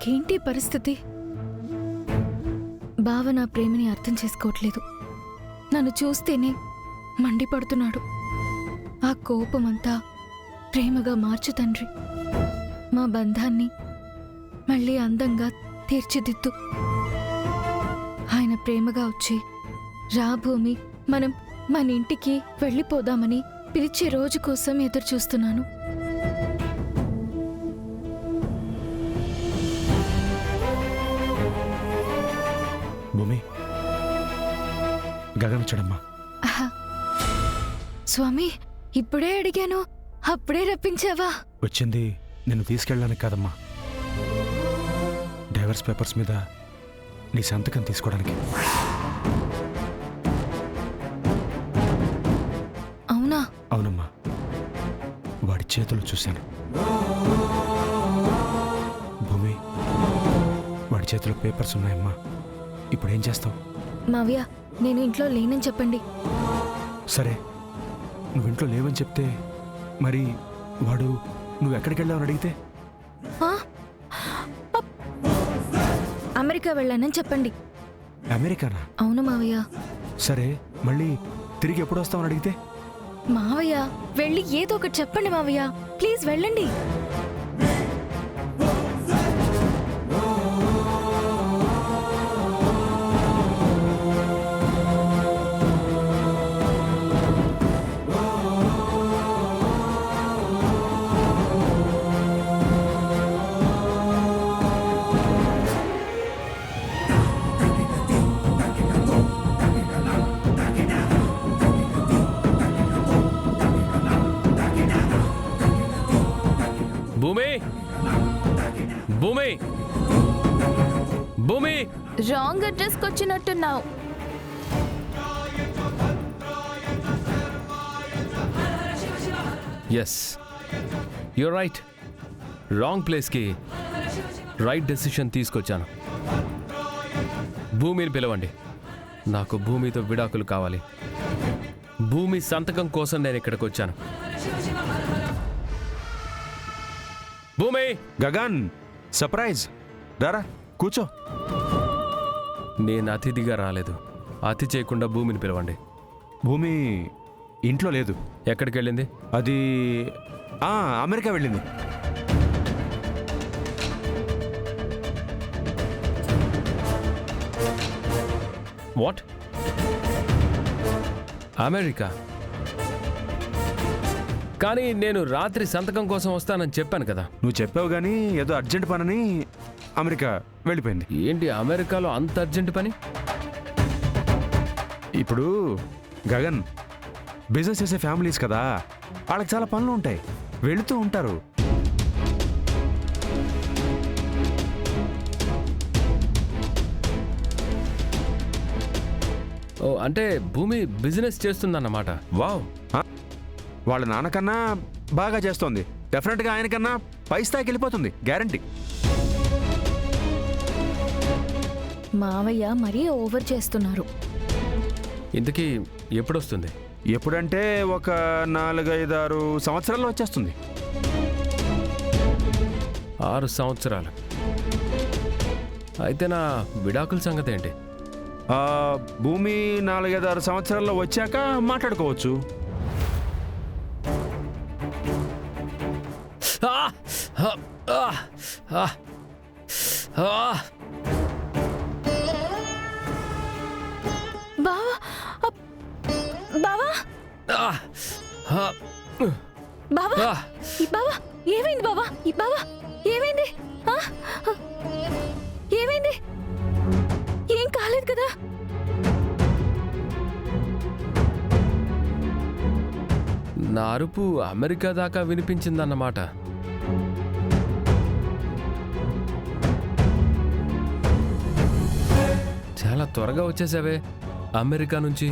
నాకేంటి పరిస్థితి? బావ నా ప్రేమని అర్థం చేసుకోవట్లేదు. నన్ను చూస్తేనే మండిపడుతున్నాడు. ఆ కోపమంతా ప్రేమగా మార్చు తండ్రి. మా బంధాన్ని మళ్ళీ అందంగా తీర్చిదిద్దు. ఆయన ప్రేమగా వచ్చి, రా భూమి, మనం మన ఇంటికి వెళ్ళిపోదామని పిలిచే రోజు కోసం ఎదురు చూస్తున్నాను. భూమి, గగన్ వచ్చాడమ్మా. స్వామి, ఇప్పుడే అడిగాను, అప్పుడే రప్పించావా? వచ్చింది నిన్ను తీసుకెళ్ళడానికి కాదమ్మా, డైవర్స్ పేపర్స్ మీద నీ సంతకం తీసుకోవడానికి. అవునా? అవునమ్మా, వాడి చేతులు చూశాను. భూమి, వాడి చేతిలో పేపర్స్ ఉన్నాయమ్మా. ఇప్పుడు ఏం చేస్తావు? మావయ్య, నేను ఇంట్లో లేనని చెప్పండి. సరే, నువ్వు ఇంట్లో లేవని చెప్తే మరి వాడు నువ్వు ఎక్కడికి వెళ్ళావని అడిగితే? అమెరికా వెళ్ళానని చెప్పండి. అమెరికానా? అవును మావయ్య. సరే, మళ్ళీ తిరిగి ఎప్పుడు వస్తావని అడిగితే? మావయ్య, వెళ్ళి ఏదో ఒకటి చెప్పండి మావయ్య, ప్లీజ్ వెళ్ళండి. భూమి, భూమి, భూమి, రాంగ్ అడ్రస్కి వచ్చినట్టున్నావు. Yes, you're right. రాంగ్ ప్లేస్కి రైట్ డెసిషన్ తీసుకొచ్చాను. భూమిని పిలవండి. నాకు భూమితో విడాకులు కావాలి. భూమి సంతకం కోసం నేను ఇక్కడికి వచ్చాను. భూమి! గగన్, సర్ప్రైజ్! రారా, కూర్చో. నేను అతిథిగా రాలేదు. అతి చేయకుండా భూమిని పిలవండి. భూమి ఇంట్లో లేదు. ఎక్కడికి వెళ్ళింది? అది అమెరికా వెళ్ళింది. వాట్? అమెరికా? కానీ నేను రాత్రి సంతకం కోసం వస్తానని చెప్పాను కదా. నువ్వు చెప్పావు కానీ ఏదో అర్జెంట్ పనని అమెరికా వెళ్ళిపోయింది. ఏంటి అమెరికాలో అంత అర్జెంట్ పని? ఇప్పుడు గగన్, బిజినెస్ చేసే ఫ్యామిలీస్ కదా, వాళ్ళకి చాలా పనులు ఉంటాయి, వెళుతూ ఉంటారు. ఓ, అంటే భూమి బిజినెస్ చేస్తుందన్నమాట. వావ్! వాళ్ళ నాన్నకన్నా బాగా చేస్తోంది. డెఫినెట్గా ఆయనకన్నా పై స్థాయికి వెళ్ళిపోతుంది, గ్యారంటీ. మావయ్య మరీ ఓవర్ చేస్తున్నారు. ఇంతకీ ఎప్పుడొస్తుంది? ఎప్పుడంటే ఒక 4-5-6 సంవత్సరాల్లో వచ్చేస్తుంది. 6 సంవత్సరాలు? అయితే నా విడాకుల సంగతి ఏంటి? భూమి 4-5-6 సంవత్సరాల్లో వచ్చాక మాట్లాడుకోవచ్చు. బావా, బావా, బావా, బావా, ఏమైంది బావా? బావా, ఏమైంది? ఏమైంది? ఏం కాలేదు కదా? నా అరుపు అమెరికా దాకా వినిపించిందన్నమాట. చాలా త్వరగా వచ్చేసావే అమెరికా నుంచి.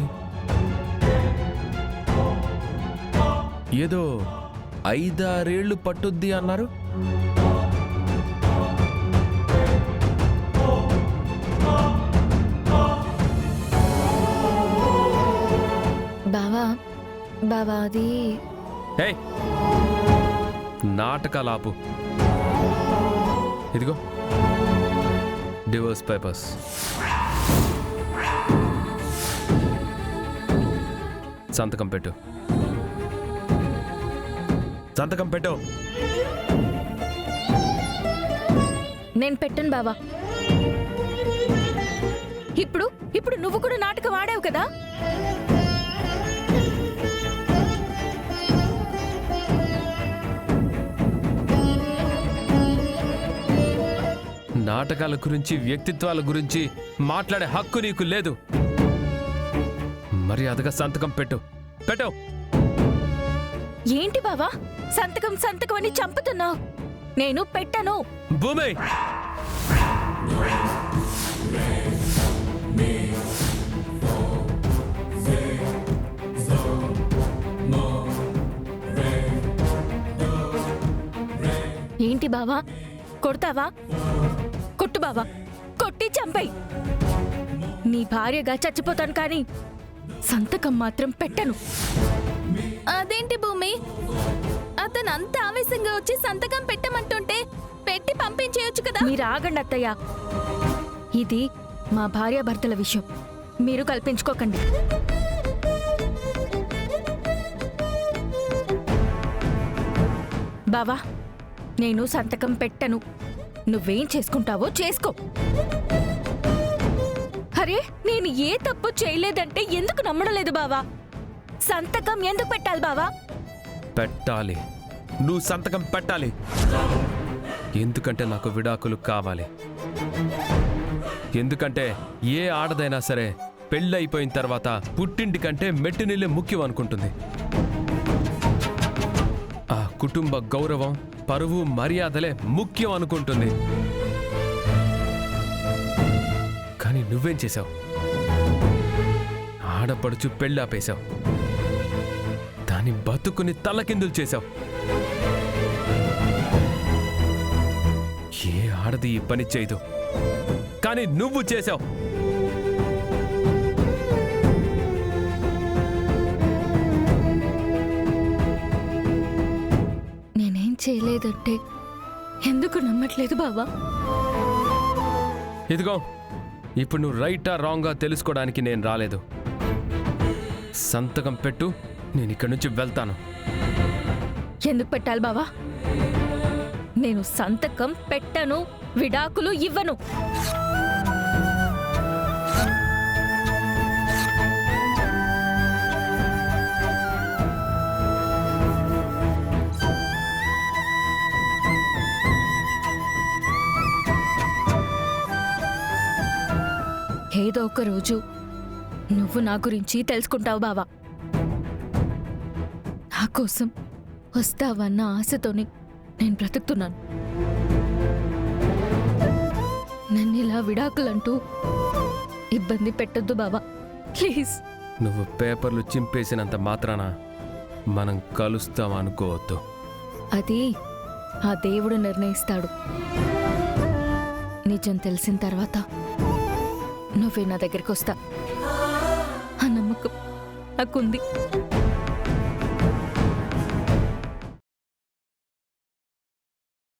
ఏదో 5-6 ఏళ్ళు పట్టుద్ది అన్నారు. బావా, బావా, అది నాటకాలాపు. ఇదిగో డైవర్స్ పేపర్స్. సంతకం పెట్టు. సంతకం పెట్టు. నేను పెట్టను బావా. ఇప్పుడు నువ్వు కూడా నాటకం ఆడావు కదా. నాటకాల గురించి, వ్యక్తిత్వాల గురించి మాట్లాడే హక్కు నీకు లేదు. మర్యాదగా సంతకం పెట్టు. పెట్టు. ఏంటి బావా సంతకం సంతకం అని చంపుతున్నావు? నేను పెట్టను. భూమి, ఏంటి బావా కొడతావా? కొట్టు బావా, కొట్టి చంపేయ్. నీ భార్యగా చచ్చిపోతాను కానీ సంతకం మాత్రం పెట్టను. అదేంటి భూమి, అతను అంత ఆవేశంగా వచ్చి సంతకం పెట్టమంటుంటే పెట్టి పంపించేయొచ్చు కదా. మీరు ఆగండి అత్తయ్య. ఇది మా భార్యాభర్తల విషయం, మీరు కల్పించుకోకండి. బావా నేను సంతకం పెట్టను. నువ్వేం చేసుకుంటావో చేసుకో. అరే నేను ఏ తప్పు చేయలేదంటే ఎందుకు నమ్మడం లేదు బావా? సంతకం ఎందుకు పెట్టాలి బావా? పెట్టాలి. నువ్వు సంతకం పెట్టాలి. ఎందుకంటే నాకు విడాకులు కావాలి. ఎందుకంటే ఏ ఆడదైనా సరే పెళ్ళైపోయిన తర్వాత పుట్టింటి కంటే మెట్టినిల్లే ముఖ్యం అనుకుంటుంది. ఆ కుటుంబ గౌరవం, పరువు, మర్యాదలే ముఖ్యం అనుకుంటుంది. కానీ నువ్వేం చేశావు? ఆడపడుచు పెళ్ళాపేశావు. దాని బతుకుని తలకిందులు చేశావు. ఏ ఆడది ఈ పని చేయదు, కానీ నువ్వు చేశావు. నేనేం చేయలేదంటే ఎందుకు నమ్మట్లేదు బావా? ఇదిగో ఇప్పుడు నువ్వు రైటా రాంగా తెలుసుకోవడానికి నేను రాలేదు. సంతకం పెట్టు, నేను ఇక్కడి నుంచి వెళ్తాను. ఎందుకు పెట్టాలి బావా? నేను సంతకం పెట్టను, విడాకులు ఇవ్వను. ఏదో ఒక రోజు నువ్వు నా గురించి తెలుసుకుంటావు బావా. నా కోసం వస్తావన్న ఆశతోనే నేను బ్రతుకుతున్నాను. నన్ను ఇలా విడాకులంటూ ఇబ్బంది పెట్టొద్దు బావా, ప్లీజ్. నువ్వు పేపర్లు చింపేసినంత మాత్రాన మనం కలుస్తాం అనుకోవద్దు. అది ఆ దేవుడు నిర్ణయిస్తాడు. నిజం తెలిసిన తర్వాత నువ్వే నా దగ్గరికి వస్తా. ఆ నమ్మకం నాకుంది.